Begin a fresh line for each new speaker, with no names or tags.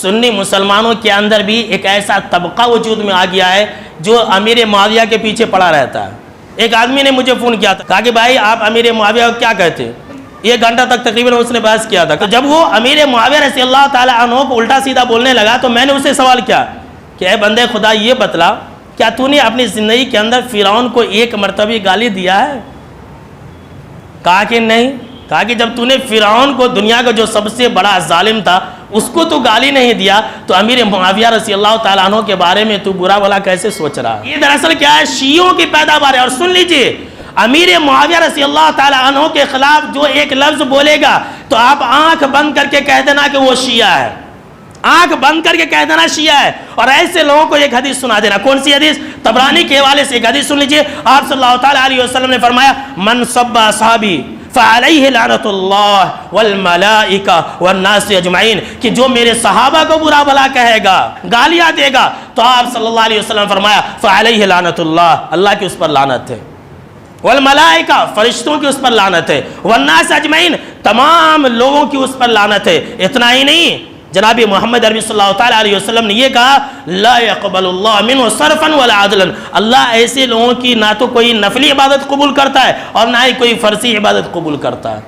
سنی مسلمانوں کے اندر بھی ایک ایسا طبقہ وجود میں آ گیا ہے جو امیر معاویہ کے پیچھے پڑا رہتا ہے. ایک آدمی نے مجھے فون کیا تھا, کہا کہ بھائی آپ امیر معاویہ کو کیا کہتے ہیں؟ 1 گھنٹہ تک تقریباً اس نے بحث کیا تھا. تو جب وہ امیر معاویہ رضی اللہ تعالیٰ عنہ کو الٹا سیدھا بولنے لگا تو میں نے اسے سوال کیا کہ اے بندے خدا یہ بتلا, کیا تو نے اپنی زندگی کے اندر فرعون کو 1 مرتبہ گالی دیا ہے؟ کہا کہ نہیں. کہا کہ جب تو نے فرعون کو, دنیا کا جو سب سے بڑا ظالم تھا, اس کو تو گالی نہیں دیا, تو امیر معاویہ رضی اللہ تعالیٰ عنہ کے بارے میں تو برا بھلا کیسے سوچ رہا؟ یہ دراصل کیا ہے, شیعوں کی پیداوار ہے. اور سن لیجئے, امیر معاویہ رضی اللہ تعالیٰ عنہ کے خلاف جو ایک لفظ بولے گا تو آپ آنکھ بند کر کے کہہ دینا کہ وہ شیعہ ہے. آنکھ بند کر کے کہہ دینا شیعہ ہے. اور ایسے لوگوں کو ایک حدیث سنا دینا. کون سی حدیث؟ طبرانی کے حوالے سے ایک حدیث سن لیجئے. آپ صلی اللہ تعالیٰ علیہ وسلم نے فرمایا, من سب اصحابی فعلیہ لعنت اللہ والملائکہ والناس اجمعین, کہ جو میرے صحابہ کو برا بھلا کہے گا, گالیاں دے گا, تو آپ صلی اللہ علیہ وسلم فرمایا فعلیہ لعنت اللہ, اللہ کی اس پر لعنت ہے, والملائکہ فرشتوں کی اس پر لعنت ہے, والناس اجمعین تمام لوگوں کی اس پر لعنت ہے. اتنا ہی نہیں, جناب محمد عربی صلی اللہ تعالیٰ علیہ وسلم نے یہ کہا, لا يقبل اللہ منہ صرفا ولا عدلا, اللہ ایسے لوگوں کی نہ تو کوئی نفلی عبادت قبول کرتا ہے اور نہ ہی کوئی فرضی عبادت قبول کرتا ہے.